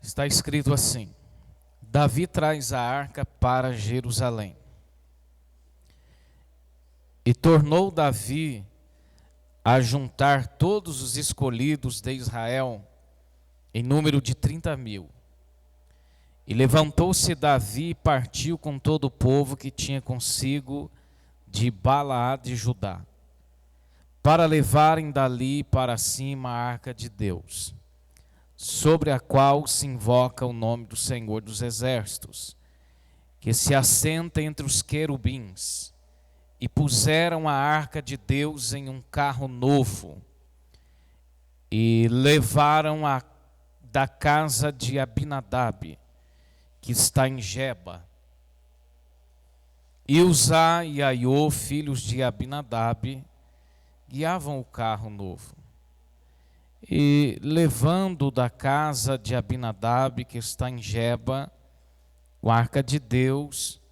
Está escrito assim: Davi traz a arca para Jerusalém. E tornou Davi a juntar todos os escolhidos de Israel, em número de 30.000. E levantou-se Davi e partiu com todo o povo que tinha consigo de Balaá de Judá, para levarem dali para cima a arca de Deus, sobre a qual se invoca o nome do Senhor dos Exércitos, que se assenta entre os querubins. E puseram a arca de Deus em um carro novo, e levaram-a da casa de Abinadab, que está em Geba. E Uzá e Aiô, filhos de Abinadab, guiavam o carro novo. E levando da casa de Abinadab, que está em Geba, a arca de Deus,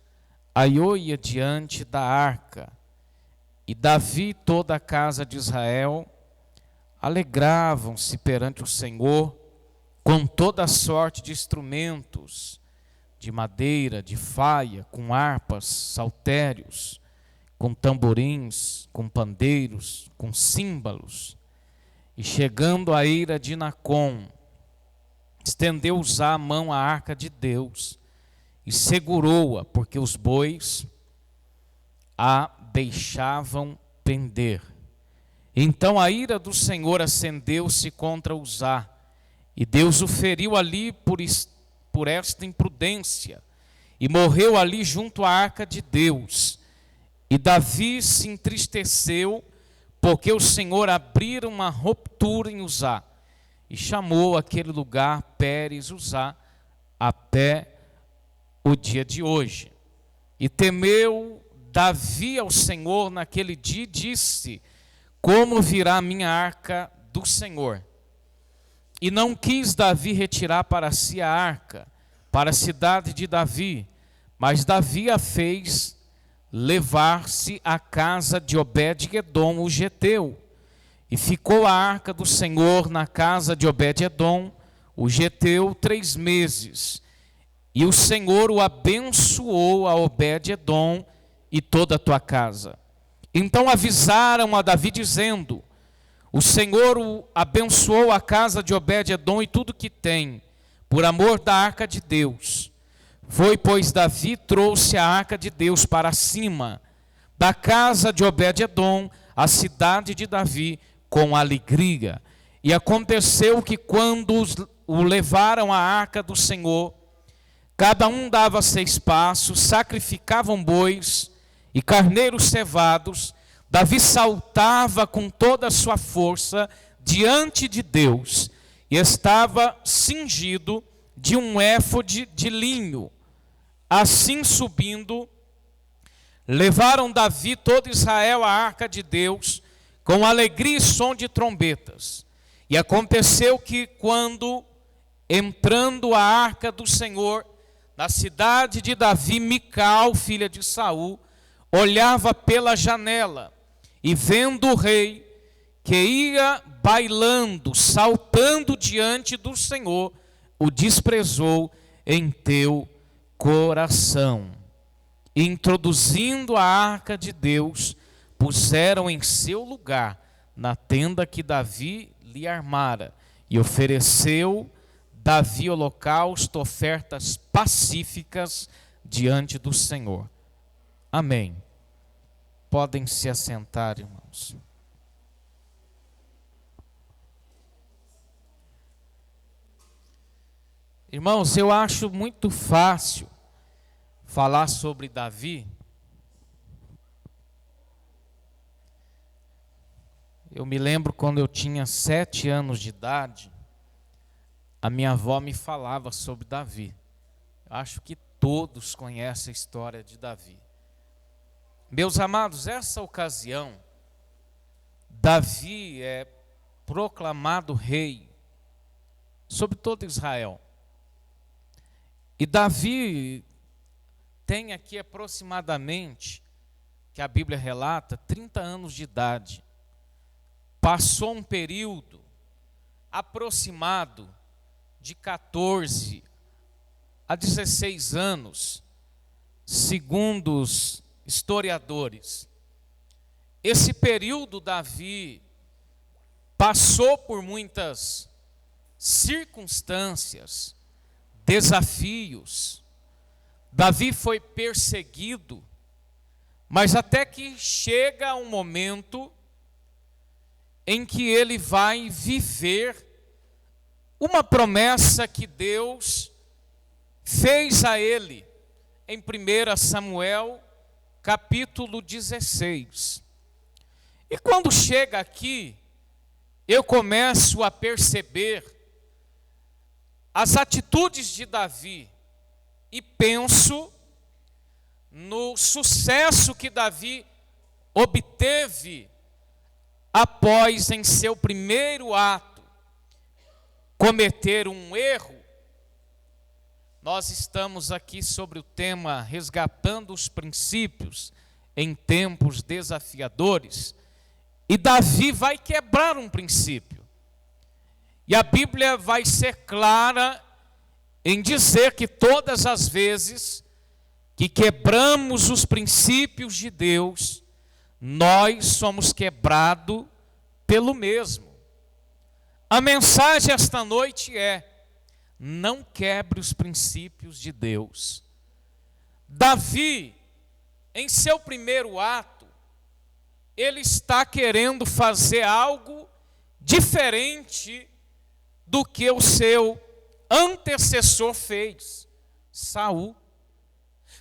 Aiô ia diante da arca, e Davi e toda a casa de Israel alegravam-se perante o Senhor com toda sorte de instrumentos, de madeira, de faia, com harpas, saltérios, com tamborins, com pandeiros, com símbolos. E chegando a ira de Nacon, estendeu Uzá a mão à arca de Deus, e segurou-a, porque os bois a deixavam pender. Então a ira do Senhor acendeu-se contra Uzá, e Deus o feriu ali por esta imprudência, e morreu ali junto à arca de Deus. E Davi se entristeceu, porque o Senhor abrira uma ruptura em Uzá, e chamou aquele lugar Pérez Uzá até o dia de hoje. E temeu Davi ao Senhor naquele dia e disse: como virá a minha arca do Senhor? E não quis Davi retirar para si a arca, para a cidade de Davi, mas Davi a fez levar-se à casa de Obed-edom, o geteu. E ficou a arca do Senhor na casa de Obed-edom, o geteu, 3 meses. E o Senhor o abençoou a Obed-edom e toda a tua casa. Então avisaram a Davi dizendo: o Senhor o abençoou a casa de Obed-edom e tudo que tem, por amor da arca de Deus. Foi, pois, Davi trouxe a arca de Deus para cima da casa de Obed-edom, a cidade de Davi, com alegria. E aconteceu que quando o levaram à arca do Senhor, cada um dava 6 passos, sacrificavam bois e carneiros cevados. Davi saltava com toda a sua força diante de Deus, e estava cingido de um éfode de linho. Assim subindo, levaram Davi todo Israel à arca de Deus, com alegria e som de trombetas. E aconteceu que quando, entrando a arca do Senhor na cidade de Davi, Mical, filha de Saul, olhava pela janela, e vendo o rei que ia bailando, saltando diante do Senhor, o desprezou em teu coração. E introduzindo a arca de Deus, puseram em seu lugar na tenda que Davi lhe armara, e ofereceu Davi holocausto, ofertas pacíficas diante do Senhor. Amém. Podem se assentar, irmãos. Irmãos, eu acho muito fácil falar sobre Davi. Eu me lembro quando eu tinha 7 anos de idade, a minha avó me falava sobre Davi. Eu acho que todos conhecem a história de Davi. Meus amados, essa ocasião, Davi é proclamado rei sobre todo Israel. E Davi tem aqui aproximadamente, que a Bíblia relata, 30 anos de idade. Passou um período aproximado de 14 a 16 anos, segundo os historiadores. Esse período, Davi passou por muitas circunstâncias, desafios. Davi foi perseguido, mas até que chega um momento em que ele vai viver uma promessa que Deus fez a ele em 1 Samuel, capítulo 16. E quando chega aqui, eu começo a perceber as atitudes de Davi e penso no sucesso que Davi obteve após, em seu primeiro ato, cometer um erro. Nós estamos aqui sobre o tema resgatando os princípios em tempos desafiadores, e Davi vai quebrar um princípio. E a Bíblia vai ser clara em dizer que todas as vezes que quebramos os princípios de Deus, nós somos quebrados pelo mesmo. A mensagem esta noite é: não quebre os princípios de Deus. Davi, em seu primeiro ato, ele está querendo fazer algo diferente do que o seu antecessor fez, Saul.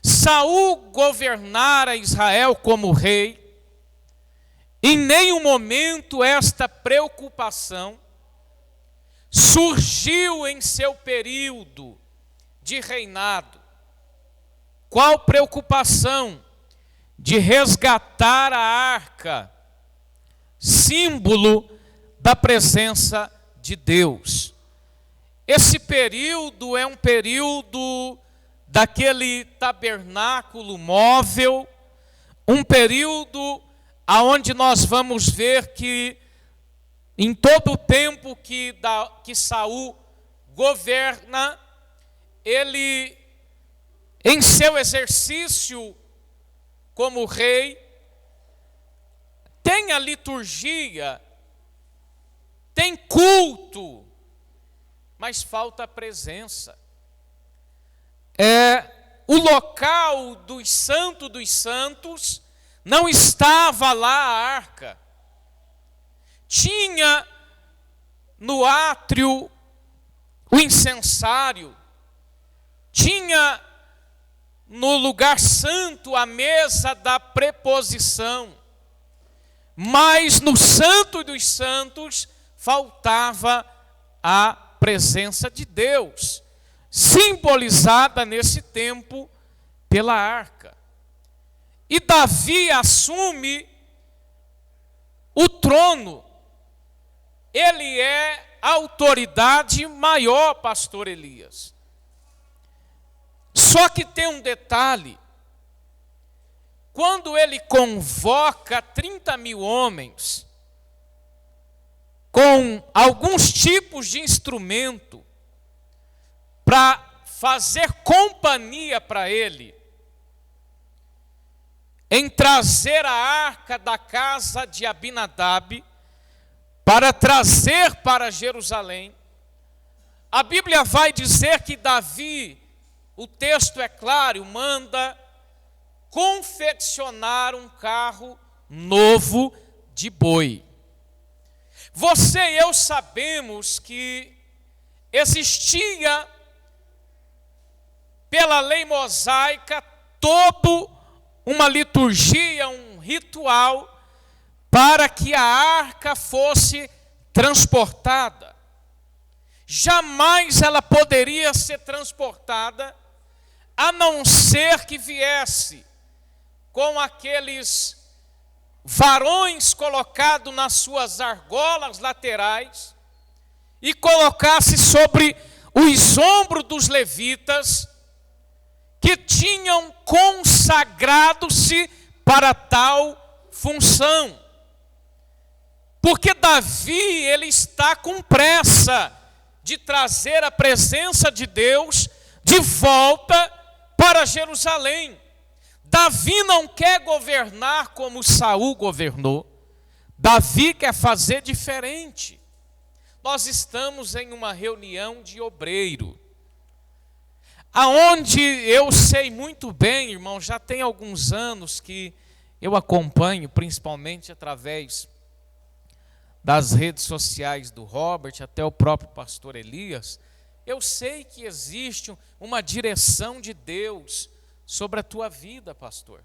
Saul governara Israel como rei. Em nenhum momento esta preocupação surgiu em seu período de reinado. Qual preocupação? De resgatar a arca, símbolo da presença de Deus. Esse período é um período daquele tabernáculo móvel, um período aonde nós vamos ver que em todo o tempo que Saul governa, ele, em seu exercício como rei, tem a liturgia, tem culto, mas falta a presença. O local dos santos não estava lá a arca. Tinha no átrio o incensário, tinha no lugar santo a mesa da preposição, mas no Santo dos Santos faltava a presença de Deus, simbolizada nesse tempo pela arca. E Davi assume o trono. Ele é a autoridade maior, pastor Elias. Só que tem um detalhe: quando ele convoca 30.000 homens, com alguns tipos de instrumento, para fazer companhia para ele, em trazer a arca da casa de Abinadab, para trazer para Jerusalém, a Bíblia vai dizer que Davi, o texto é claro, manda confeccionar um carro novo de boi. Você e eu sabemos que existia, pela lei mosaica, toda uma liturgia, um ritual, para que a arca fosse transportada. Jamais ela poderia ser transportada a não ser que viesse com aqueles varões colocados nas suas argolas laterais e colocasse sobre os ombros dos levitas, que tinham consagrado-se para tal função. Porque Davi, ele está com pressa de trazer a presença de Deus de volta para Jerusalém. Davi não quer governar como Saul governou. Davi quer fazer diferente. Nós estamos em uma reunião de obreiro, aonde eu sei muito bem, irmão, já tem alguns anos que eu acompanho, principalmente através das redes sociais do Robert, até o próprio pastor Elias. Eu sei que existe uma direção de Deus sobre a tua vida, pastor.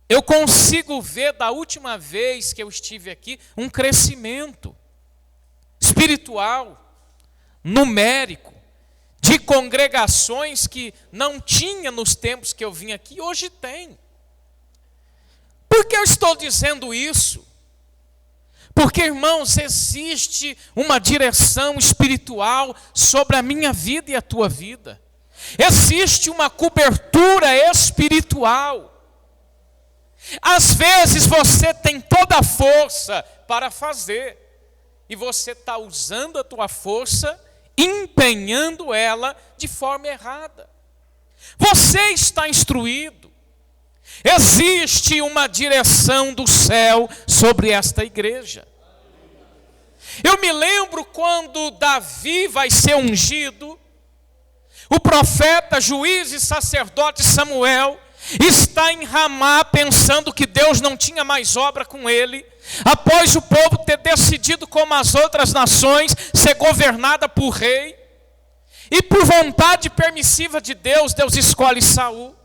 Eu consigo ver da última vez que eu estive aqui um crescimento espiritual, numérico, de congregações que não tinha nos tempos que eu vim aqui, hoje tem. Por que eu estou dizendo isso? Porque, irmãos, existe uma direção espiritual sobre a minha vida e a tua vida. Existe uma cobertura espiritual. Às vezes você tem toda a força para fazer, e você está usando a tua força, empenhando ela de forma errada. Você está instruído. Existe uma direção do céu sobre esta igreja. Eu me lembro quando Davi vai ser ungido, o profeta, juiz e sacerdote Samuel está em Ramá pensando que Deus não tinha mais obra com ele, após o povo ter decidido, como as outras nações, ser governada por rei, e por vontade permissiva de Deus, Deus escolhe Saul.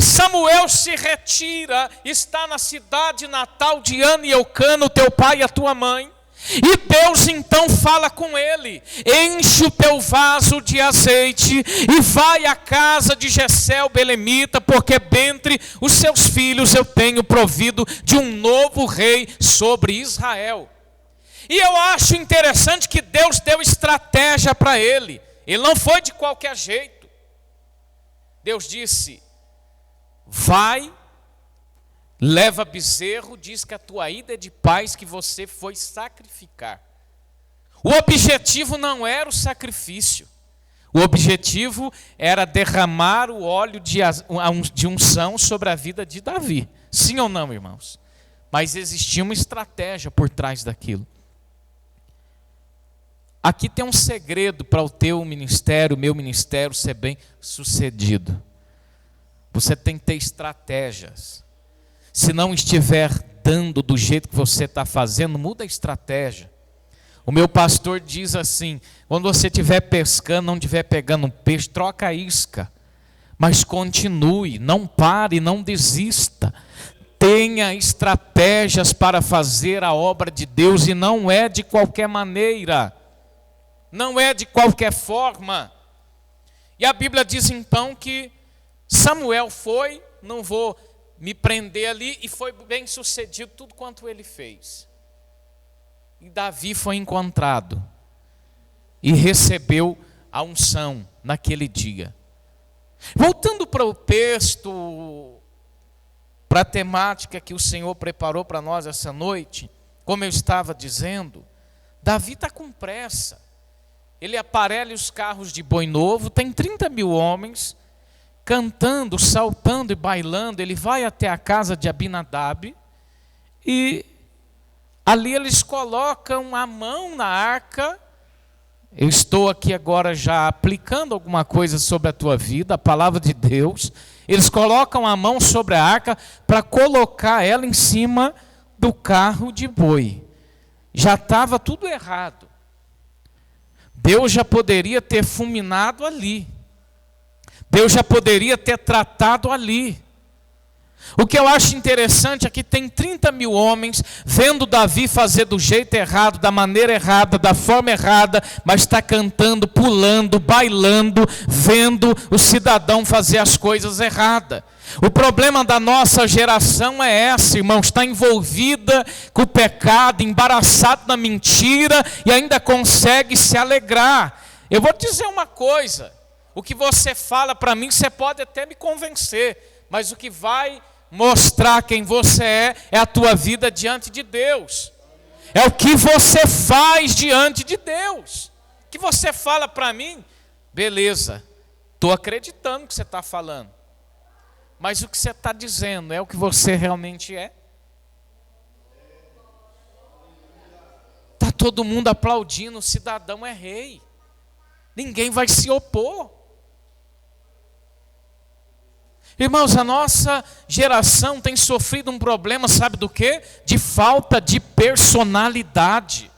Samuel se retira, está na cidade natal de Ana e Eucana, o teu pai e a tua mãe, e Deus então fala com ele: enche o teu vaso de azeite e vai à casa de Jessé o belemita, porque dentre os seus filhos eu tenho provido de um novo rei sobre Israel. E eu acho interessante que Deus deu estratégia para ele. Ele não foi de qualquer jeito. Deus disse: vai, leva bezerro, diz que a tua ida é de paz, que você foi sacrificar. O objetivo não era o sacrifício. O objetivo era derramar o óleo de unção sobre a vida de Davi. Sim ou não, irmãos? Mas existia uma estratégia por trás daquilo. Aqui tem um segredo para o teu ministério, o meu ministério ser bem sucedido. Você tem que ter estratégias. Se não estiver dando do jeito que você está fazendo, muda a estratégia. O meu pastor diz assim: quando você estiver pescando, não estiver pegando um peixe, troca a isca. Mas continue, não pare, não desista. Tenha estratégias para fazer a obra de Deus, e não é de qualquer maneira. Não é de qualquer forma. E a Bíblia diz então que Samuel foi, não vou me prender ali, e foi bem sucedido tudo quanto ele fez. E Davi foi encontrado e recebeu a unção naquele dia. Voltando para o texto, para a temática que o Senhor preparou para nós essa noite, como eu estava dizendo, Davi está com pressa. Ele aparelha os carros de boi novo, tem 30 mil homens, cantando, saltando e bailando. Ele vai até a casa de Abinadab, e ali eles colocam a mão na arca. Eu estou aqui agora já aplicando alguma coisa sobre a tua vida, a palavra de Deus. Eles colocam a mão sobre a arca para colocar ela em cima do carro de boi. Já estava tudo errado. Deus já poderia ter fulminado ali. Deus já poderia ter tratado ali. O que eu acho interessante é que tem 30 mil homens vendo Davi fazer do jeito errado, da maneira errada, da forma errada, mas está cantando, pulando, bailando, vendo o cidadão fazer as coisas erradas. O problema da nossa geração é esse, irmãos: está envolvida com o pecado, embaraçado na mentira, e ainda consegue se alegrar. Eu vou te dizer uma coisa: o que você fala para mim, você pode até me convencer, mas o que vai mostrar quem você é a tua vida diante de Deus. É o que você faz diante de Deus que você fala para mim, beleza, estou acreditando no que você está falando. Mas o que você está dizendo é o que você realmente é? Está todo mundo aplaudindo, o cidadão é rei. Ninguém vai se opor. Irmãos, a nossa geração tem sofrido um problema, sabe do quê? De falta de personalidade.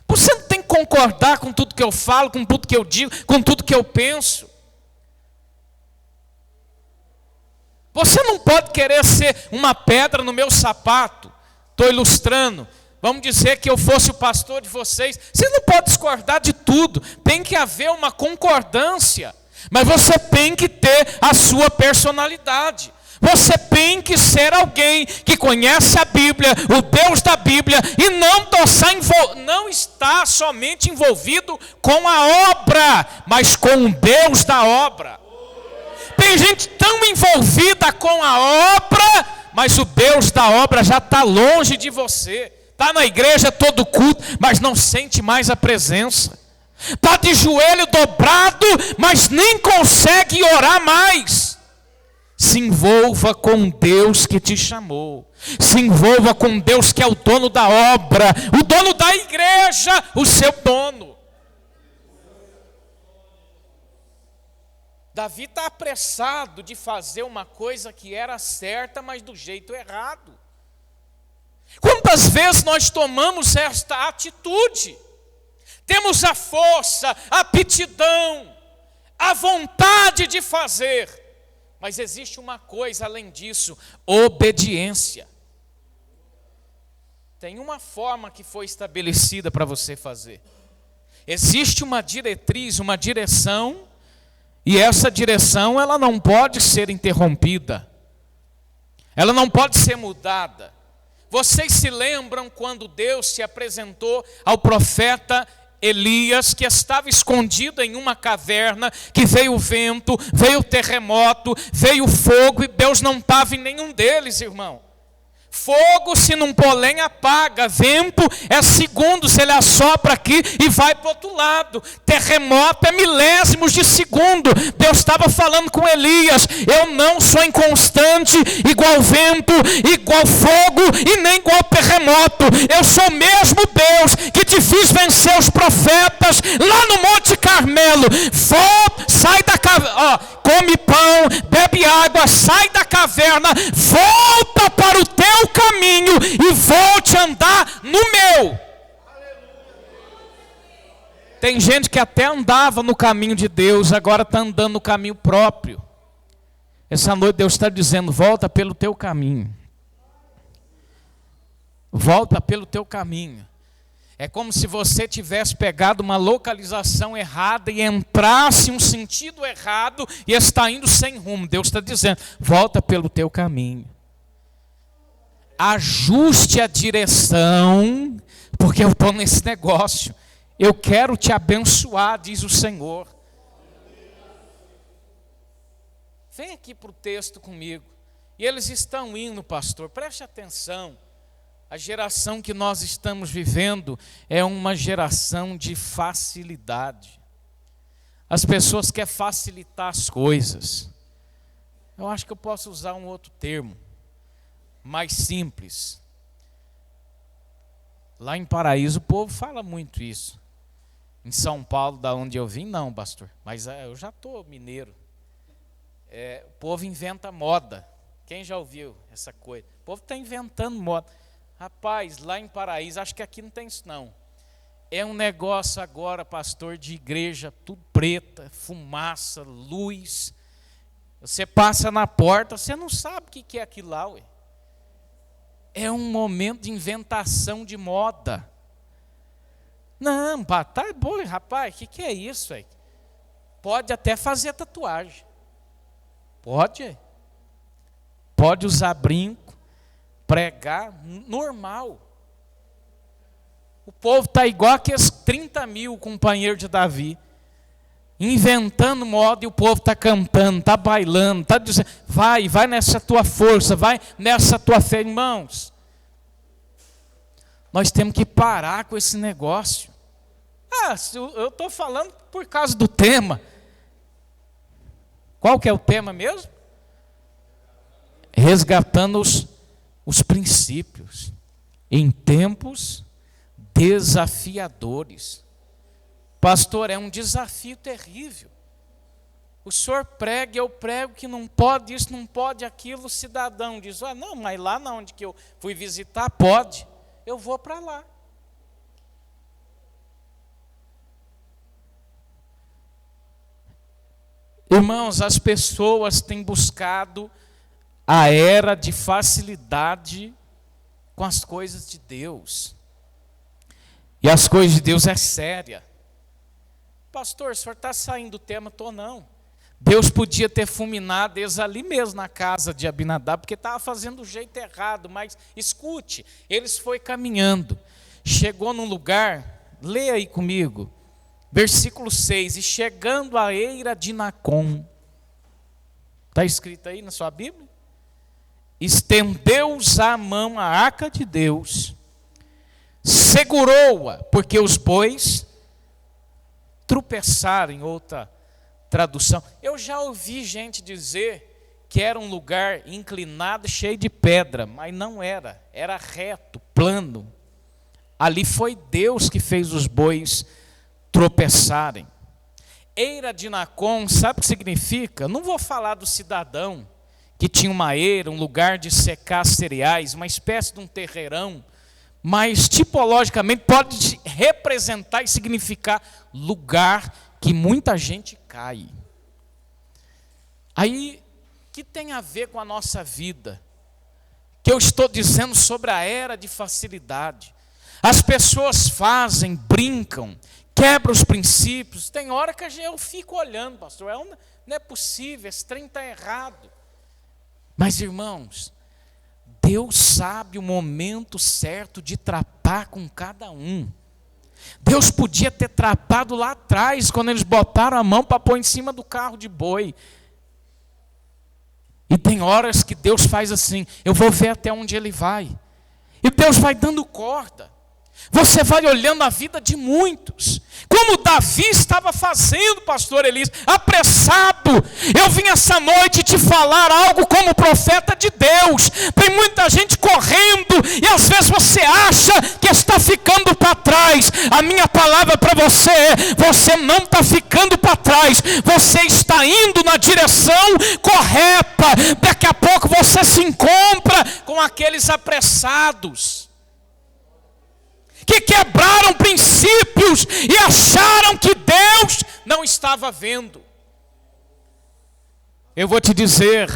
Você não tem que concordar com tudo que eu falo, com tudo que eu digo, com tudo que eu penso. Você não pode querer ser uma pedra no meu sapato. Estou ilustrando. Vamos dizer que eu fosse o pastor de vocês. Você não pode discordar de tudo. Tem que haver uma concordância. Mas você tem que ter a sua personalidade. Você tem que ser alguém que conhece a Bíblia, o Deus da Bíblia, e não está somente envolvido com a obra, mas com o Deus da obra. Tem gente tão envolvida com a obra, mas o Deus da obra já está longe de você. Está na igreja todo culto, mas não sente mais a presença. Está de joelho dobrado, mas nem consegue orar mais. Se envolva com Deus que te chamou. Se envolva com Deus que é o dono da obra, o dono da igreja, o seu dono. Davi está apressado de fazer uma coisa que era certa, mas do jeito errado. Quantas vezes nós tomamos esta atitude? Temos a força, a aptidão, a vontade de fazer. Mas existe uma coisa além disso: obediência. Tem uma forma que foi estabelecida para você fazer. Existe uma diretriz, uma direção, e essa direção ela não pode ser interrompida. Ela não pode ser mudada. Vocês se lembram quando Deus se apresentou ao profeta Elias, que estava escondido em uma caverna, que veio o vento, veio o terremoto, veio o fogo, e Deus não estava em nenhum deles, irmão. Fogo, se não pôr lenha, apaga. Vento é segundos, ele assopra aqui e vai para o outro lado. Terremoto é milésimos de segundo. Deus estava falando com Elias: eu não sou inconstante igual vento, igual fogo e nem igual terremoto. Eu sou o mesmo Deus que te fiz vencer os profetas lá no Monte Carmelo. Sai da caverna, come pão, bebe água, sai da caverna, volta para o teu caminho e volte a andar no meu. Tem gente que até andava no caminho de Deus, agora está andando no caminho próprio. Essa noite Deus está dizendo: volta pelo teu caminho. Volta pelo teu caminho. É como se você tivesse pegado uma localização errada e entrasse em um sentido errado e está indo sem rumo. Deus está dizendo: volta pelo teu caminho. Ajuste a direção, porque eu estou nesse negócio. Eu quero te abençoar, diz o Senhor. Vem aqui para o texto comigo. E eles estão indo, pastor, preste atenção. A geração que nós estamos vivendo é uma geração de facilidade. As pessoas querem facilitar as coisas. Eu acho que eu posso usar um outro termo, mais simples. Lá em Paraíso o povo fala muito isso. Em São Paulo, da onde eu vim, não, pastor. Mas eu já estou mineiro. O povo inventa moda. Quem já ouviu essa coisa? O povo está inventando moda. Rapaz, lá em Paraíso, acho que aqui não tem isso não. É um negócio agora, pastor, de igreja, tudo preta, fumaça, luz. Você passa na porta, você não sabe o que é aquilo lá, ué. É um momento de inventação de moda. Não, tá bom, rapaz, o que é isso, ué? Pode até fazer tatuagem. Pode usar brinco. Pregar, normal. O povo está igual aqueles 30 mil companheiros de Davi, inventando moda, e o povo está cantando, está bailando, está dizendo: vai nessa tua força, vai nessa tua fé. Irmãos, nós temos que parar com esse negócio. Eu estou falando por causa do tema. Qual que é o tema mesmo? Resgatando os princípios em tempos desafiadores. Pastor, é um desafio terrível. O senhor prega, eu prego que não pode isso, não pode aquilo. O cidadão diz, não, mas lá onde que eu fui visitar, pode. Eu vou para lá. Irmãos, as pessoas têm buscado a era de facilidade com as coisas de Deus. E as coisas de Deus é séria. Pastor, o senhor está saindo do tema? Estou não. Deus podia ter fulminado eles ali mesmo na casa de Abinadab, porque estava fazendo do jeito errado, mas escute, eles foi caminhando, chegou num lugar, leia aí comigo, versículo 6, e chegando à eira de Nacon, está escrito aí na sua Bíblia? Estendeu-os a mão à arca de Deus, segurou-a, porque os bois tropeçaram, em outra tradução. Eu já ouvi gente dizer que era um lugar inclinado, cheio de pedra, mas não era, era reto, plano. Ali foi Deus que fez os bois tropeçarem. Eira de Nacon, sabe o que significa? Não vou falar do cidadão que tinha uma eira, um lugar de secar cereais, uma espécie de um terreirão, mas tipologicamente pode representar e significar lugar que muita gente cai. Aí, que tem a ver com a nossa vida? Que eu estou dizendo sobre a era de facilidade. As pessoas fazem, brincam, quebram os princípios. Tem hora que eu fico olhando, pastor, não é possível, esse trem está errado. Mas, irmãos, Deus sabe o momento certo de trapar com cada um. Deus podia ter trapado lá atrás, quando eles botaram a mão para pôr em cima do carro de boi. E tem horas que Deus faz assim, eu vou ver até onde ele vai. E Deus vai dando corda. Você vai olhando a vida de muitos, como Davi estava fazendo, pastor Elias, apressado. Eu vim essa noite te falar algo como profeta de Deus. Tem muita gente correndo e às vezes você acha que está ficando para trás. A minha palavra para você é, você não está ficando para trás, você está indo na direção correta. Daqui a pouco você se encontra com aqueles apressados que quebraram princípios e acharam que Deus não estava vendo. Eu vou te dizer,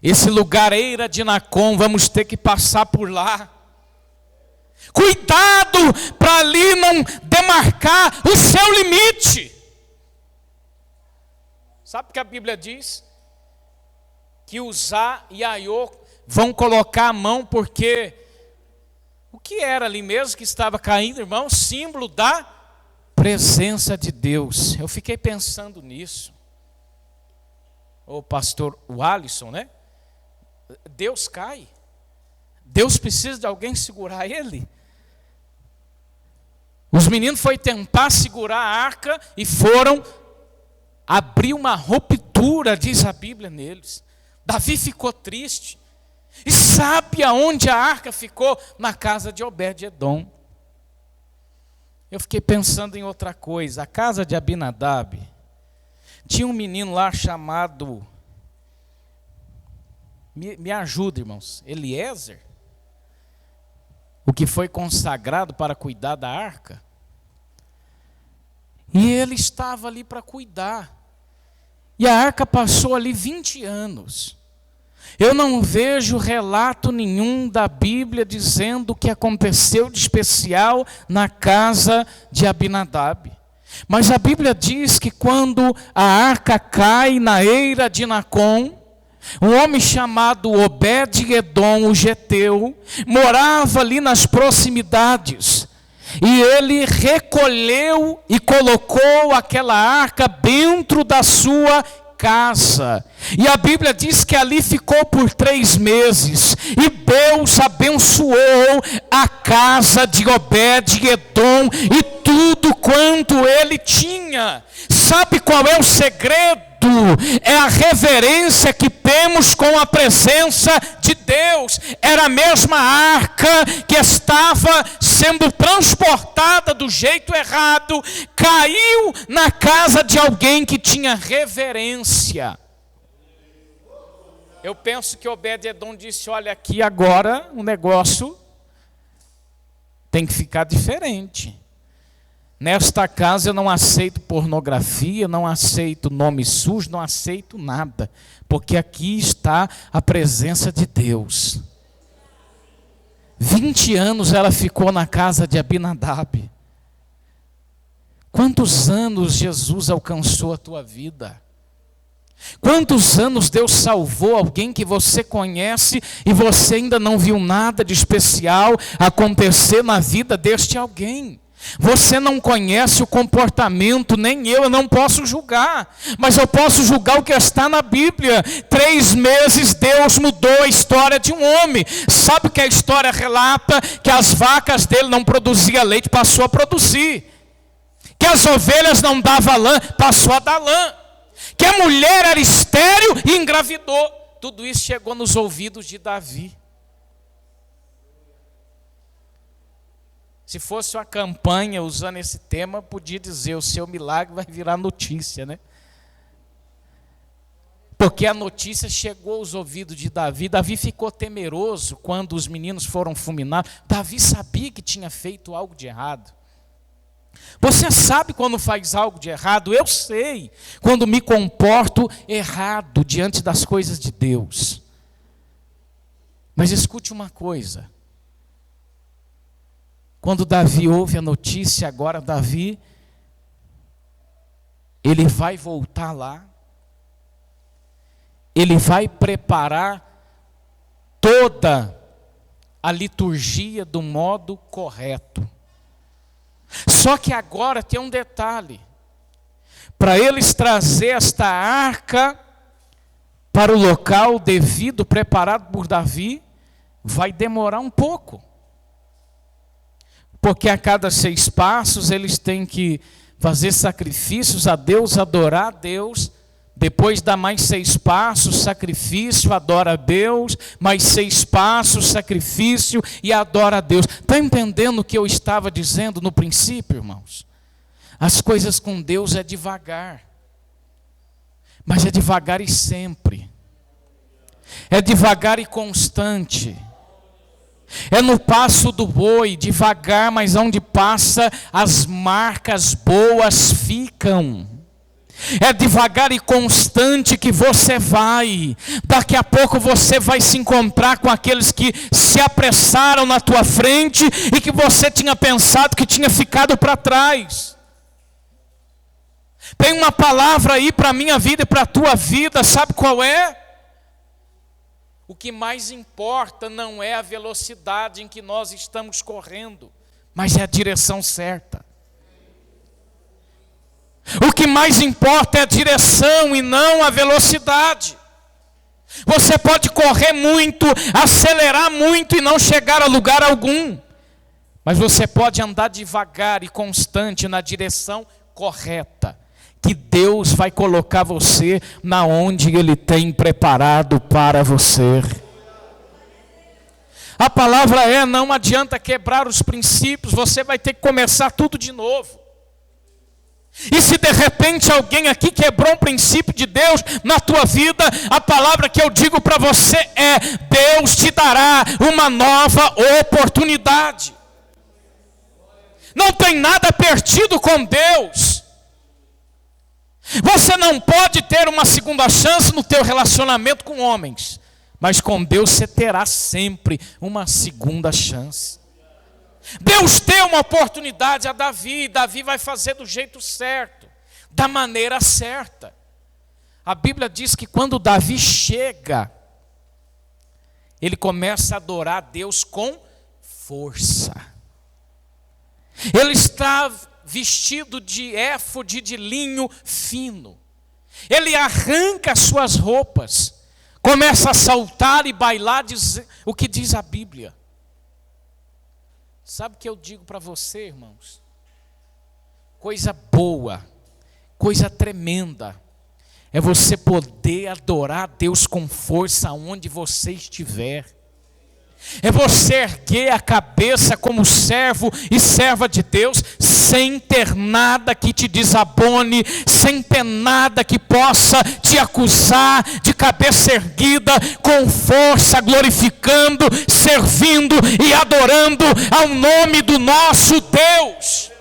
esse lugar eira de Nacon, vamos ter que passar por lá. Cuidado para ali não demarcar o seu limite. Sabe o que a Bíblia diz? Que Uzá e Aiô vão colocar a mão porque... O que era ali mesmo que estava caindo, irmão? Símbolo da presença de Deus. Eu fiquei pensando nisso. O pastor Alisson, né? Deus cai. Deus precisa de alguém segurar ele. Os meninos foram tentar segurar a arca e foram abrir uma ruptura, diz a Bíblia, neles. Davi ficou triste. E sabe aonde a arca ficou? Na casa de Obed-edom. Eu fiquei pensando em outra coisa. A casa de Abinadab tinha um menino lá chamado, me ajuda, irmãos, Eliezer, o que foi consagrado para cuidar da arca. E ele estava ali para cuidar. E a arca passou ali 20 anos. Eu não vejo relato nenhum da Bíblia dizendo o que aconteceu de especial na casa de Abinadab. Mas a Bíblia diz que quando a arca cai na eira de Nacon, um homem chamado Obed-edom, o geteu, morava ali nas proximidades. E ele recolheu e colocou aquela arca dentro da sua casa. E a Bíblia diz que ali ficou por 3 meses. E Deus abençoou a casa de Obed-edom e tudo quanto ele tinha. Sabe qual é o segredo? É a reverência que temos com a presença de Deus. Era a mesma arca que estava sendo transportada do jeito errado, caiu na casa de alguém que tinha reverência. Eu penso que Obed-edom disse: olha, aqui agora o negócio tem que ficar diferente. Nesta casa eu não aceito pornografia, não aceito nome sujo, não aceito nada, porque aqui está a presença de Deus. 20 anos ela ficou na casa de Abinadab. Quantos anos Jesus alcançou a tua vida? Quantos anos Deus salvou alguém que você conhece e você ainda não viu nada de especial acontecer na vida deste alguém? Você não conhece o comportamento, nem eu não posso julgar, mas eu posso julgar o que está na Bíblia. 3 meses Deus mudou a história de um homem. Sabe o que a história relata? Que as vacas dele não produziam leite, passou a produzir. Que as ovelhas não davam lã, passou a dar lã. Que a mulher era estéril e engravidou. Tudo isso chegou nos ouvidos de Davi. Se fosse uma campanha usando esse tema, podia dizer: o seu milagre vai virar notícia, né? Porque a notícia chegou aos ouvidos de Davi. Davi ficou temeroso quando os meninos foram fulminados. Davi sabia que tinha feito algo de errado. Você sabe quando faz algo de errado? Eu sei quando me comporto errado diante das coisas de Deus. Mas escute uma coisa. Quando Davi ouve a notícia, agora Davi, ele vai voltar lá, ele vai preparar toda a liturgia do modo correto. Só que agora tem um detalhe: para eles trazer esta arca para o local devido, preparado por Davi, vai demorar um pouco. Porque a cada 6 passos eles têm que fazer sacrifícios a Deus, adorar a Deus. Depois dá mais 6 passos, sacrifício, adora a Deus. Mais 6 passos, sacrifício e adora a Deus. Está entendendo o que eu estava dizendo no princípio, irmãos? As coisas com Deus é devagar. Mas é devagar e sempre. É devagar e constante. É no passo do boi, devagar, mas onde passa, as marcas boas ficam. É devagar e constante que você vai. Daqui a pouco você vai se encontrar com aqueles que se apressaram na tua frente e que você tinha pensado que tinha ficado para trás. Tem uma palavra aí para a minha vida e para a tua vida, sabe qual é? O que mais importa não é a velocidade em que nós estamos correndo, mas é a direção certa. O que mais importa é a direção e não a velocidade. Você pode correr muito, acelerar muito e não chegar a lugar algum, mas você pode andar devagar e constante na direção correta, que Deus vai colocar você na onde Ele tem preparado para você. A palavra é: não adianta quebrar os princípios, você vai ter que começar tudo de novo. E se de repente alguém aqui quebrou um princípio de Deus na tua vida, a palavra que eu digo para você é: Deus te dará uma nova oportunidade. Não tem nada perdido com Deus. Você não pode ter uma segunda chance no teu relacionamento com homens, mas com Deus você terá sempre uma segunda chance. Deus deu uma oportunidade a Davi, e Davi vai fazer do jeito certo, da maneira certa. A Bíblia diz que quando Davi chega, ele começa a adorar a Deus com força. Ele está vestido de éfode de linho fino. Ele arranca as suas roupas, começa a saltar e bailar, o que diz a Bíblia. Sabe o que eu digo para você, irmãos? Coisa boa, coisa tremenda, é você poder adorar a Deus com força onde você estiver. É você erguer a cabeça como servo e serva de Deus, sem ter nada que te desabone, sem ter nada que possa te acusar, de cabeça erguida, com força, glorificando, servindo e adorando ao nome do nosso Deus.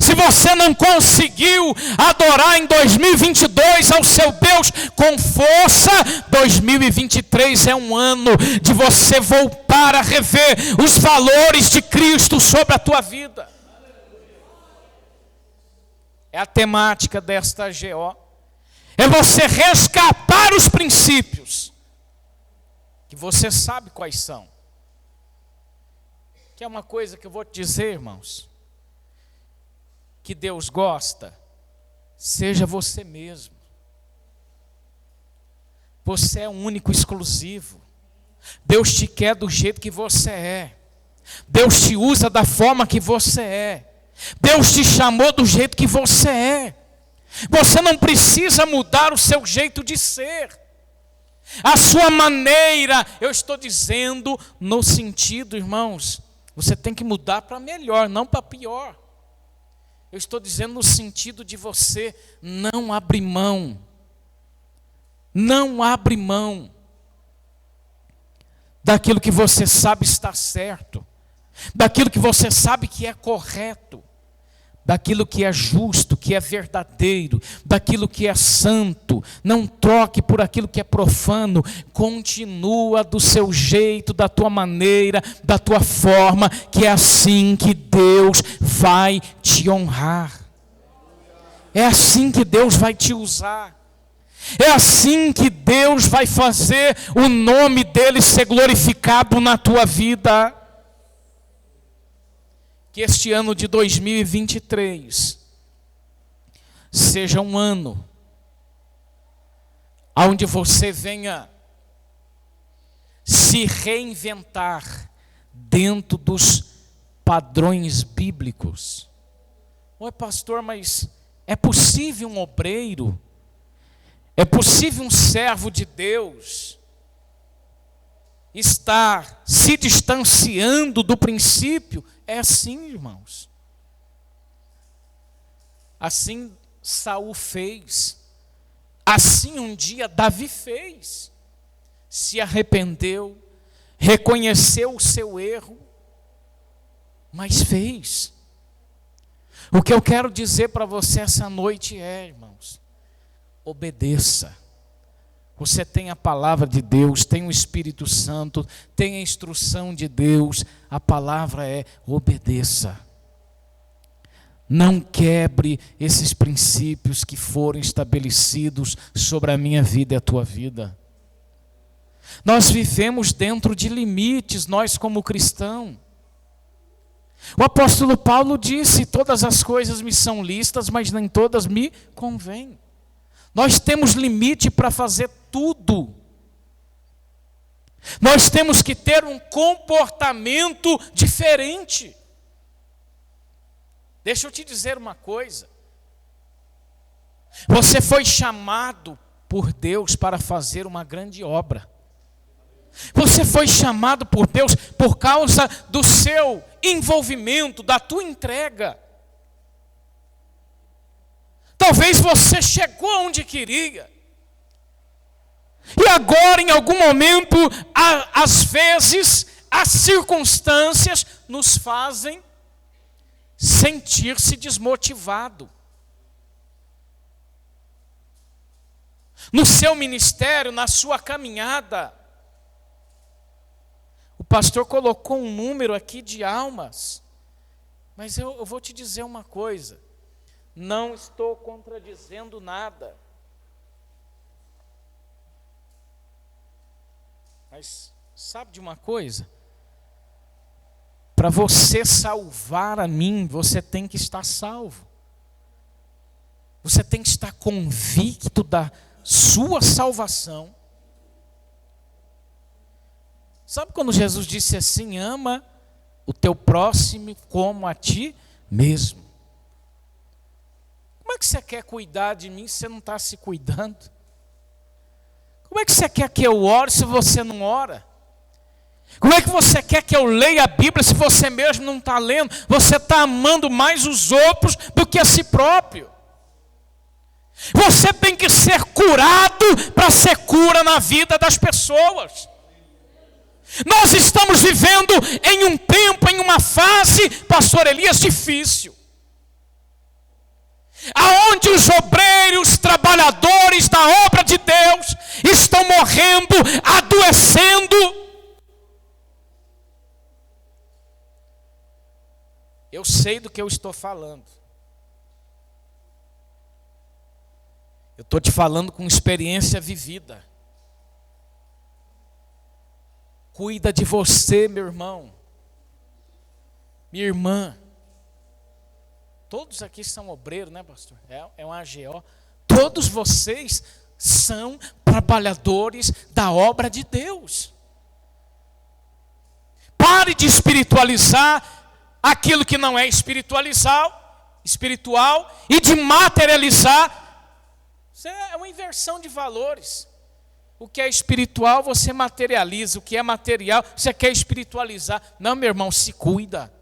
Se você não conseguiu adorar em 2022 ao seu Deus com força, 2023 é um ano de você voltar a rever os valores de Cristo sobre a tua vida. É a temática desta GO. É você resgatar os princípios, que você sabe quais são. Que é uma coisa que eu vou te dizer, irmãos, que Deus gosta, seja você mesmo. Você é único, exclusivo. Deus te quer do jeito que você é. Deus te usa da forma que você é. Deus te chamou do jeito que você é. Você não precisa mudar o seu jeito de ser, a sua maneira. Eu estou dizendo no sentido, irmãos, você tem que mudar para melhor, não para pior. Eu estou dizendo no sentido de você não abrir mão. Não abre mão daquilo que você sabe estar certo, daquilo que você sabe que é correto, daquilo que é justo, que é verdadeiro, daquilo que é santo. Não troque por aquilo que é profano. Continua do seu jeito, da tua maneira, da tua forma, que é assim que Deus vai te honrar. É assim que Deus vai te usar. É assim que Deus vai fazer o nome dele ser glorificado na tua vida. Que este ano de 2023 seja um ano onde você venha se reinventar dentro dos padrões bíblicos. Oi, pastor, mas é possível um obreiro? É possível um servo de Deus estar se distanciando do princípio? É assim, irmãos. Assim Saul fez. Assim um dia Davi fez. Se arrependeu, reconheceu o seu erro, mas fez. O que eu quero dizer para você essa noite é, irmãos, obedeça. Você tem a palavra de Deus, tem o Espírito Santo, tem a instrução de Deus. A palavra é: obedeça. Não quebre esses princípios que foram estabelecidos sobre a minha vida e a tua vida. Nós vivemos dentro de limites, nós como cristãos. O apóstolo Paulo disse: todas as coisas me são lícitas, mas nem todas me convêm. Nós temos limite para fazer tudo. Nós temos que ter um comportamento diferente. Deixa eu te dizer uma coisa. Você foi chamado por Deus para fazer uma grande obra. Você foi chamado por Deus por causa do seu envolvimento, da tua entrega. Talvez você chegou onde queria. E agora, em algum momento, às vezes, as circunstâncias nos fazem sentir-se desmotivado. No seu ministério, na sua caminhada, o pastor colocou um número aqui de almas. Mas eu vou te dizer uma coisa. Não estou contradizendo nada. Mas sabe de uma coisa? Para você salvar a mim, você tem que estar salvo. Você tem que estar convicto da sua salvação. Sabe quando Jesus disse assim: ama o teu próximo como a ti mesmo? Como é que você quer cuidar de mim se você não está se cuidando? Como é que você quer que eu ore se você não ora? Como é que você quer que eu leia a Bíblia se você mesmo não está lendo? Você está amando mais os outros do que a si próprio. Você tem que ser curado para ser cura na vida das pessoas. Nós estamos vivendo em um tempo, em uma fase, pastor Elias, difícil. Aonde os obreiros, trabalhadores da obra de Deus estão morrendo, adoecendo. Eu sei do que eu estou falando. Eu estou te falando com experiência vivida. Cuida de você, meu irmão, minha irmã. Todos aqui são obreiros, né, pastor? É um AGO. Todos vocês são trabalhadores da obra de Deus. Pare de espiritualizar aquilo que não é espiritual e de materializar. Isso é uma inversão de valores. O que é espiritual você materializa, o que é material você quer espiritualizar. Não, meu irmão, se cuida.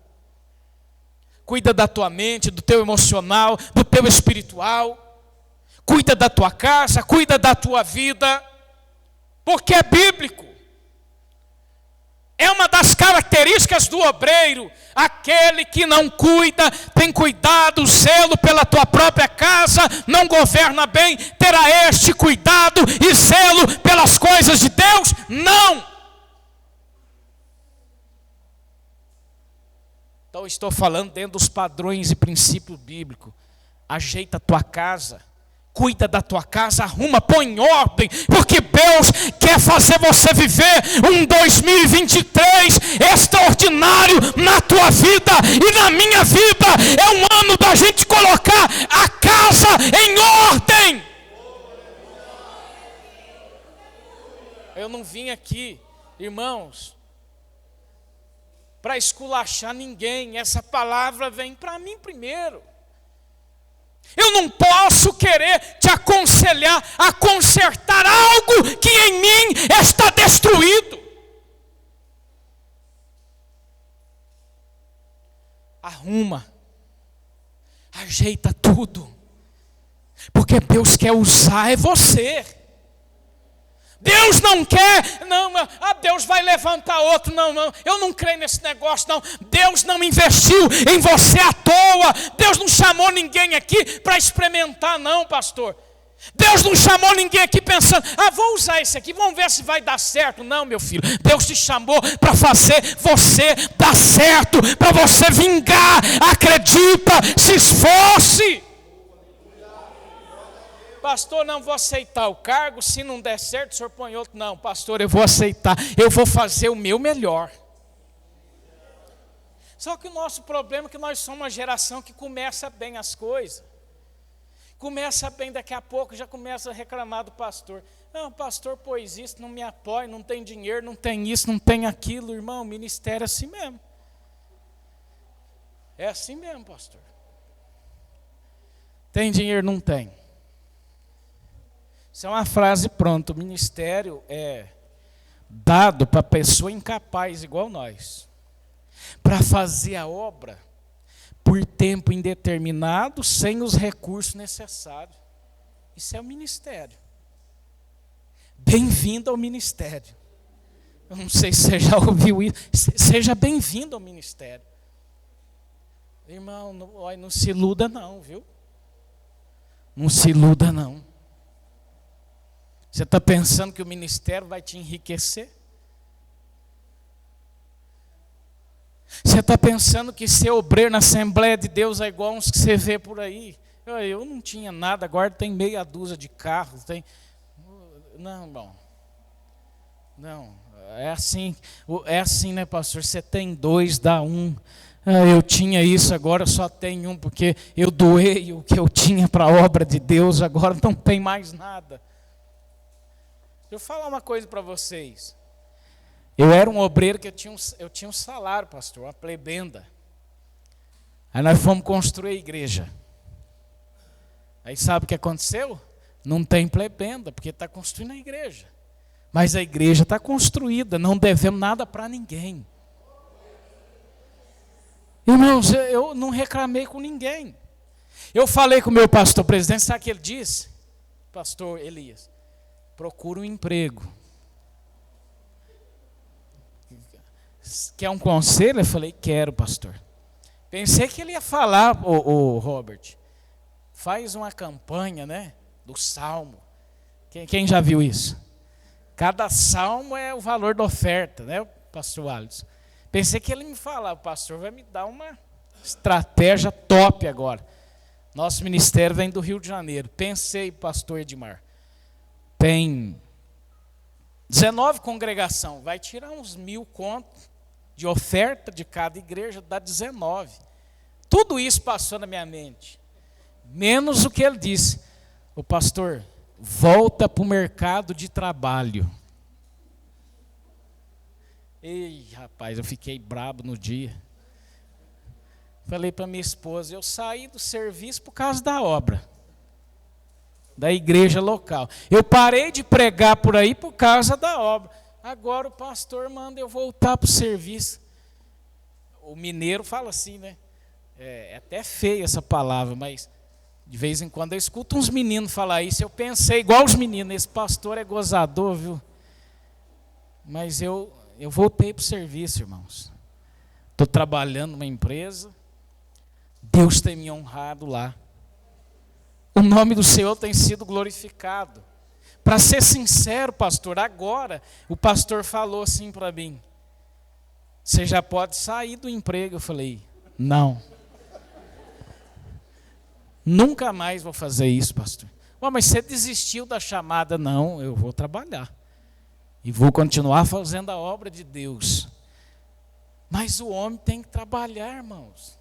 Cuida da tua mente, do teu emocional, do teu espiritual. Cuida da tua casa, cuida da tua vida. Porque é bíblico. É uma das características do obreiro. Aquele que não cuida, tem cuidado, zelo pela tua própria casa, não governa bem, terá este cuidado e zelo pelas coisas de Deus? Não! Então estou falando dentro dos padrões e princípios bíblicos. Ajeita a tua casa, cuida da tua casa, arruma, põe em ordem, porque Deus quer fazer você viver um 2023 extraordinário na tua vida e na minha vida. É um ano da gente colocar a casa em ordem. Eu não vim aqui, irmãos, para esculachar ninguém. Essa palavra vem para mim primeiro. Eu não posso querer te aconselhar a consertar algo que em mim está destruído. Arruma, ajeita tudo, porque Deus quer usar você. Deus não quer, não, Deus vai levantar outro, não, eu não creio nesse negócio, não. Deus não investiu em você à toa. Deus não chamou ninguém aqui para experimentar, não, pastor. Deus não chamou ninguém aqui pensando, vou usar esse aqui, vamos ver se vai dar certo. Não, meu filho, Deus te chamou para fazer você dar certo, para você vingar. Acredita, se esforce. Pastor, não vou aceitar o cargo, se não der certo, o senhor põe outro. Não, pastor, eu vou aceitar, eu vou fazer o meu melhor. Só que o nosso problema é que nós somos uma geração que começa bem as coisas. Começa bem, daqui a pouco já começa a reclamar do pastor. Não, o pastor pôs isso, não me apoia, não tem dinheiro, não tem isso, não tem aquilo. Irmão, o ministério é assim mesmo. É assim mesmo, pastor. Tem dinheiro? Não tem. Isso é uma frase pronta. O ministério é dado para pessoa incapaz igual nós, para fazer a obra por tempo indeterminado, sem os recursos necessários. Isso é o ministério. Bem-vindo ao ministério. Eu não sei se você já ouviu isso. Seja bem-vindo ao ministério. Irmão, não se iluda não, viu? Não se iluda não. Você está pensando que o ministério vai te enriquecer? Você está pensando que ser obreiro na Assembleia de Deus é igual uns que você vê por aí? Eu não tinha nada, agora tem meia dúzia de carros. Não, irmão. Não, é assim, né, pastor? Você tem dois, dá um. Eu tinha isso, agora só tenho um, porque eu doei o que eu tinha para a obra de Deus, agora não tem mais nada. Deixa eu falar uma coisa para vocês. Eu era um obreiro que eu tinha um salário, pastor, uma plebenda. Aí nós fomos construir a igreja. Aí sabe o que aconteceu? Não tem plebenda, porque está construindo a igreja. Mas a igreja está construída, não devemos nada para ninguém. Irmãos, eu não reclamei com ninguém. Eu falei com o meu pastor presidente, sabe o que ele disse? Pastor Elias, procura um emprego. Quer um conselho? Eu falei, quero, pastor. Pensei que ele ia falar, o Robert, faz uma campanha, né, do salmo. Quem já viu isso? Cada salmo é o valor da oferta, né, pastor Alisson? Pensei que ele me falava, o pastor vai me dar uma estratégia top agora. Nosso ministério vem do Rio de Janeiro. Pensei, pastor Edmar, tem 19 congregação, vai tirar uns 1.000 contos de oferta de cada igreja, dá 19. Tudo isso passou na minha mente. Menos o que ele disse. O pastor, volta para o mercado de trabalho. Ei, rapaz, eu fiquei brabo no dia. Falei para minha esposa, eu saí do serviço por causa da obra, da igreja local. Eu parei de pregar por aí por causa da obra. Agora o pastor manda eu voltar para o serviço. O mineiro fala assim, né? É até feio essa palavra, mas de vez em quando eu escuto uns meninos falar isso. Eu pensei igual os meninos, esse pastor é gozador, viu? Mas eu voltei para o serviço, irmãos. Estou trabalhando numa empresa. Deus tem me honrado lá. O nome do Senhor tem sido glorificado. Para ser sincero, pastor, agora o pastor falou assim para mim, você já pode sair do emprego. Eu falei, não. Nunca mais vou fazer isso, pastor. Mas você desistiu da chamada? Não, eu vou trabalhar. E vou continuar fazendo a obra de Deus. Mas o homem tem que trabalhar, irmãos.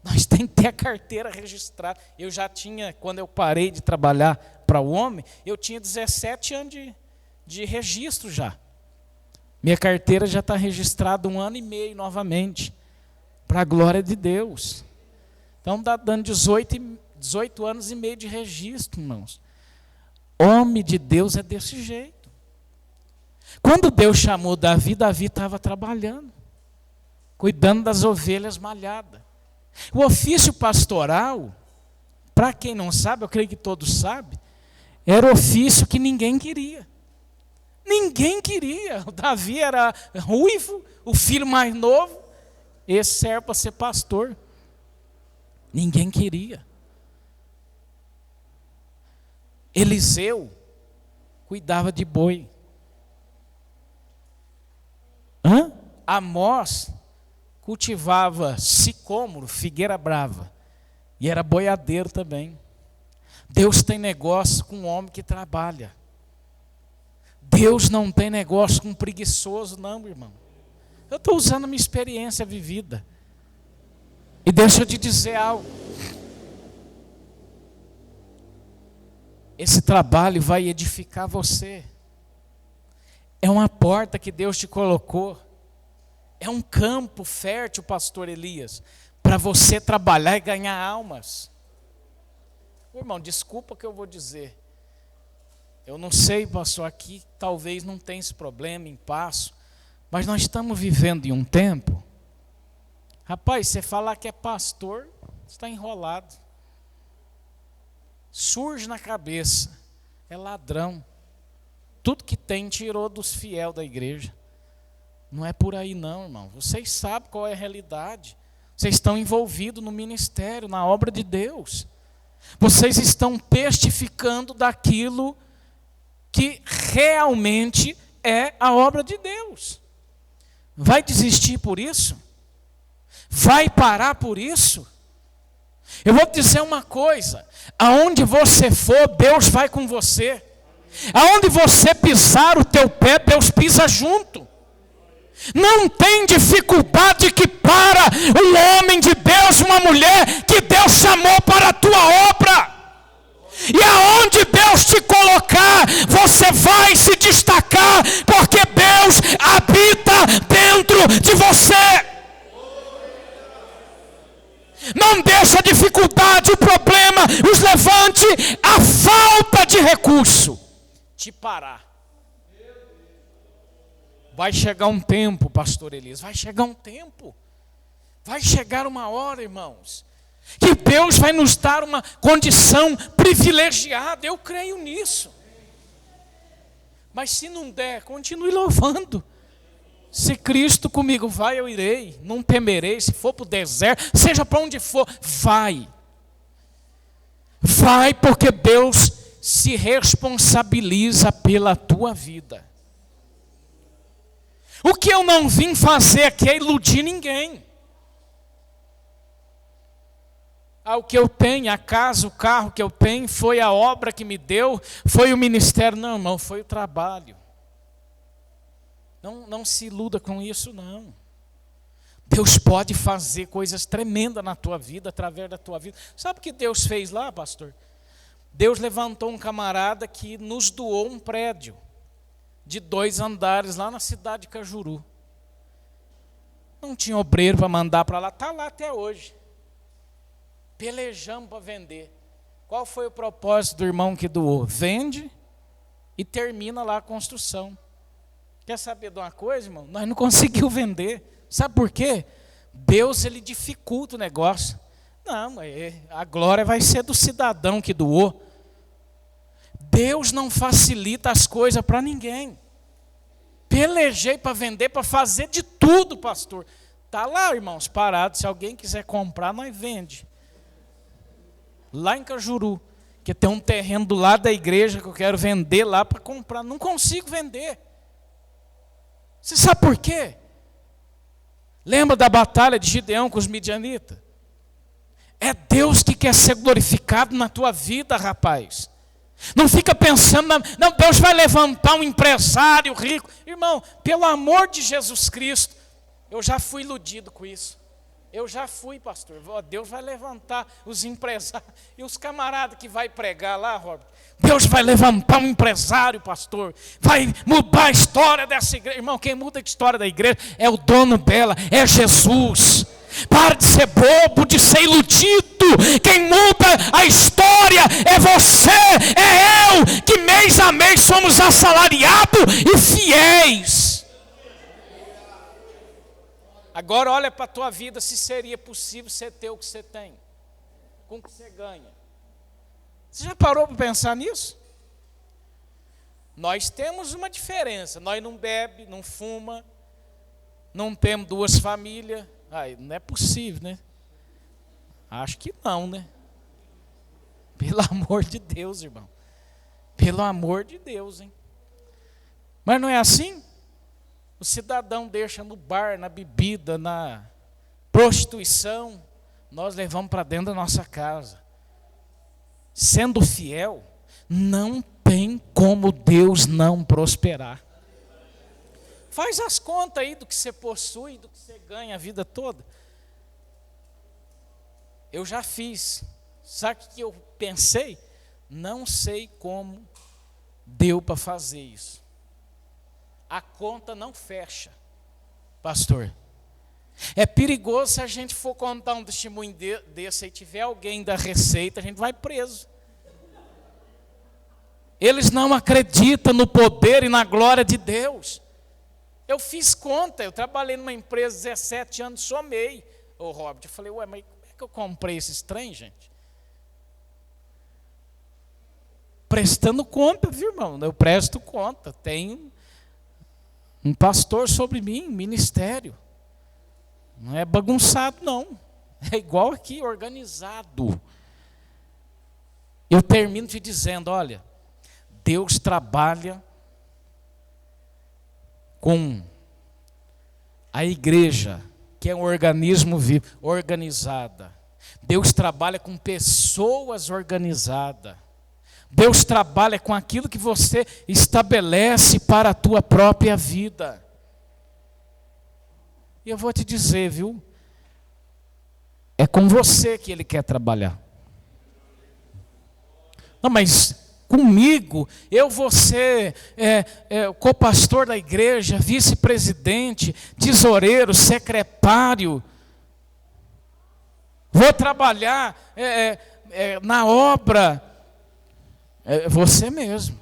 Nós temos que ter a carteira registrada. Eu já tinha, quando eu parei de trabalhar para o homem, eu tinha 17 anos de registro já. Minha carteira já está registrada 1 ano e meio novamente. Para a glória de Deus. Então está dando 18 anos e meio de registro, irmãos. Homem de Deus é desse jeito. Quando Deus chamou Davi, Davi estava trabalhando, cuidando das ovelhas malhadas. O ofício pastoral, para quem não sabe, eu creio que todos sabem, era ofício que ninguém queria. Ninguém queria. O Davi era ruivo, o filho mais novo, esse serve para ser pastor. Ninguém queria. Eliseu cuidava de boi. Amós cultivava sicômoro, figueira brava, e era boiadeiro também. Deus tem negócio com um homem que trabalha. Deus não tem negócio com um preguiçoso, não, irmão. Eu estou usando a minha experiência vivida. E deixa eu te dizer algo. Esse trabalho vai edificar você. É uma porta que Deus te colocou. É um campo fértil, pastor Elias, para você trabalhar e ganhar almas. Irmão, desculpa o que eu vou dizer. Eu não sei, pastor, aqui talvez não tenha esse problema em Passo, mas nós estamos vivendo em um tempo. Rapaz, você falar que é pastor, você está enrolado. Surge na cabeça, é ladrão. Tudo que tem tirou dos fiéis da igreja. Não é por aí não, irmão. Vocês sabem qual é a realidade. Vocês estão envolvidos no ministério, na obra de Deus. Vocês estão testificando daquilo que realmente é a obra de Deus. Vai desistir por isso? Vai parar por isso? Eu vou te dizer uma coisa. Aonde você for, Deus vai com você. Aonde você pisar o teu pé, Deus pisa junto. Não tem dificuldade que para um homem de Deus, uma mulher que Deus chamou para a tua obra. E aonde Deus te colocar, você vai se destacar, porque Deus habita dentro de você. Não deixa a dificuldade, o problema, os levante, a falta de recurso te parar. Vai chegar um tempo, pastor Elias, vai chegar um tempo. Vai chegar uma hora, irmãos, que Deus vai nos dar uma condição privilegiada. Eu creio nisso. Mas se não der, continue louvando. Se Cristo comigo vai, eu irei. Não temerei. Se for para o deserto, seja para onde for, vai. Vai, porque Deus se responsabiliza pela tua vida. O que eu não vim fazer aqui é iludir ninguém. O que eu tenho, a casa, o carro que eu tenho, foi a obra que me deu, foi o ministério. Não, irmão, foi o trabalho. Não se iluda com isso, não. Deus pode fazer coisas tremendas na tua vida, através da tua vida. Sabe o que Deus fez lá, pastor? Deus levantou um camarada que nos doou um prédio de 2 andares lá na cidade de Cajuru. Não tinha obreiro para mandar para lá, está lá até hoje. Pelejamos para vender. Qual foi o propósito do irmão que doou? Vende e termina lá a construção. Quer saber de uma coisa, irmão? Nós não conseguimos vender. Sabe por quê? Deus, ele dificulta o negócio. Não, a glória vai ser do cidadão que doou. Deus não facilita as coisas para ninguém. Pelejei para vender, para fazer de tudo, pastor. Está lá, irmãos, parado. Se alguém quiser comprar, nós vende. Lá em Cajuru, que tem um terreno do lado da igreja que eu quero vender lá para comprar. Não consigo vender. Você sabe por quê? Lembra da batalha de Gideão com os midianitas? É Deus que quer ser glorificado na tua vida, rapaz. Não fica pensando, não, Deus vai levantar um empresário rico. Irmão, pelo amor de Jesus Cristo, eu já fui iludido com isso. Eu já fui, pastor. Deus vai levantar os empresários. E os camaradas que vai pregar lá, Robert. Deus vai levantar um empresário, pastor. Vai mudar a história dessa igreja. Irmão, quem muda a história da igreja é o dono dela, é Jesus. Para de ser bobo, de ser iludido. Quem muda a história é você, é eu, que mês a mês somos assalariados e fiéis. Agora olha para a tua vida, se seria possível você ter o que você tem, com o que você ganha. Você já parou para pensar nisso? Nós temos uma diferença, nós não bebe, não fuma, não temos 2 famílias. Não é possível, né? Acho que não, né? Pelo amor de Deus, irmão. Pelo amor de Deus, hein? Mas não é assim? O cidadão deixa no bar, na bebida, na prostituição, nós levamos para dentro da nossa casa. Sendo fiel, não tem como Deus não prosperar. Faz as contas aí do que você possui, do que você ganha a vida toda. Eu já fiz. Sabe o que eu pensei? Não sei como deu para fazer isso. A conta não fecha, pastor. É perigoso se a gente for contar um testemunho desse e tiver alguém da Receita, a gente vai preso. Eles não acreditam no poder e na glória de Deus. Eu fiz conta, eu trabalhei numa empresa 17 anos, somei. Ô Robert, eu falei, mas como é que eu comprei esses trem, gente? Prestando conta, viu, irmão? Eu presto conta, tenho um pastor sobre mim, ministério. Não é bagunçado, não. É igual aqui, organizado. Eu termino te dizendo, olha, Deus trabalha com a igreja, que é um organismo vivo, organizada. Deus trabalha com pessoas organizadas. Deus trabalha com aquilo que você estabelece para a tua própria vida. E eu vou te dizer, viu? É com você que ele quer trabalhar. Não, mas comigo, eu vou ser co-pastor da igreja, vice-presidente, tesoureiro, secretário. Vou trabalhar na obra. É você mesmo.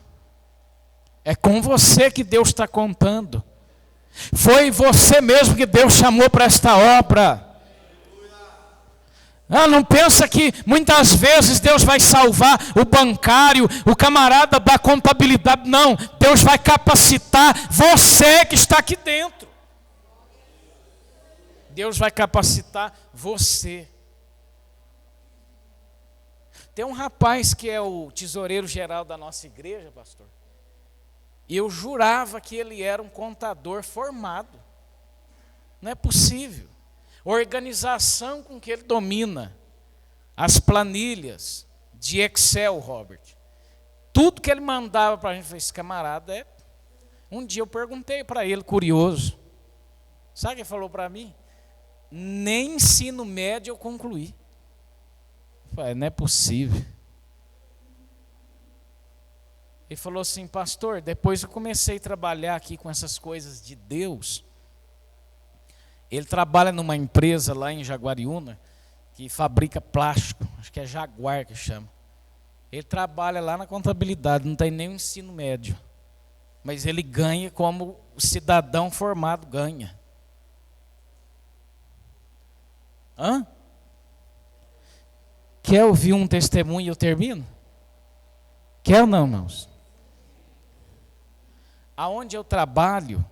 É com você que Deus está contando. Foi você mesmo que Deus chamou para esta obra. Não pensa que muitas vezes Deus vai salvar o bancário, o camarada da contabilidade. Não, Deus vai capacitar você que está aqui dentro. Deus vai capacitar você. Tem um rapaz que é o tesoureiro geral da nossa igreja, pastor. E eu jurava que ele era um contador formado. Não é possível. Organização com que ele domina. As planilhas de Excel, Robert. Tudo que ele mandava para a gente, esse camarada é... Um dia eu perguntei para ele, curioso. Sabe o que ele falou para mim? Nem ensino médio eu concluí. Eu falei, não é possível. Ele falou assim, pastor, depois eu comecei a trabalhar aqui com essas coisas de Deus. Ele trabalha numa empresa lá em Jaguariúna, que fabrica plástico, acho que é Jaguar que chama. Ele trabalha lá na contabilidade, não tem nem ensino médio. Mas ele ganha como o cidadão formado ganha. Quer ouvir um testemunho e eu termino? Quer ou não, irmãos? Aonde eu trabalho,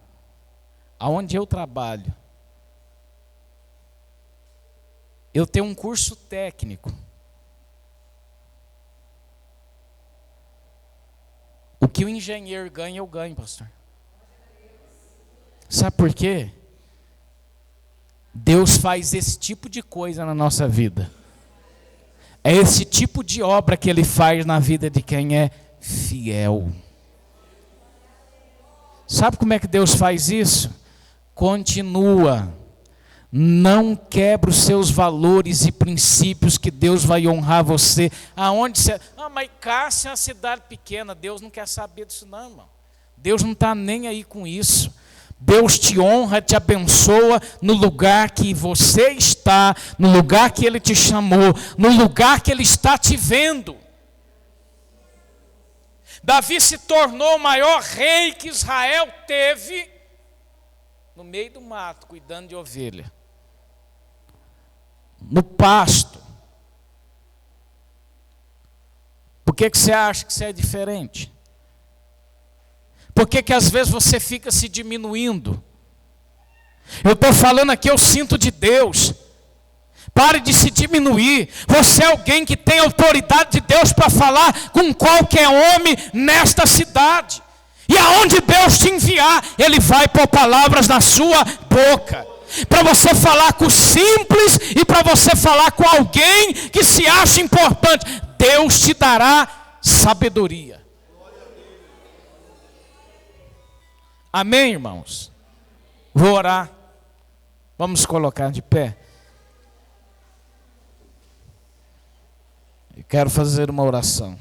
eu tenho um curso técnico. O que o engenheiro ganha, eu ganho, pastor. Sabe por quê? Deus faz esse tipo de coisa na nossa vida. É esse tipo de obra que Ele faz na vida de quem é fiel. Sabe como é que Deus faz isso? Continua. Não quebra os seus valores e princípios que Deus vai honrar você. Aonde você... mas Cássio é uma cidade pequena. Deus não quer saber disso não, irmão. Deus não está nem aí com isso. Deus te honra, te abençoa no lugar que você está, no lugar que Ele te chamou, no lugar que Ele está te vendo. Davi se tornou o maior rei que Israel teve no meio do mato, cuidando de ovelha. No pasto. Por que você acha que você é diferente? Por que às vezes você fica se diminuindo? Eu estou falando aqui, eu sinto de Deus. Pare de se diminuir. Você é alguém que tem autoridade de Deus para falar com qualquer homem nesta cidade. E aonde Deus te enviar, Ele vai pôr palavras na sua boca. Para você falar com o simples e para você falar com alguém que se acha importante. Deus te dará sabedoria. Amém, irmãos? Vou orar. Vamos colocar de pé. Eu quero fazer uma oração.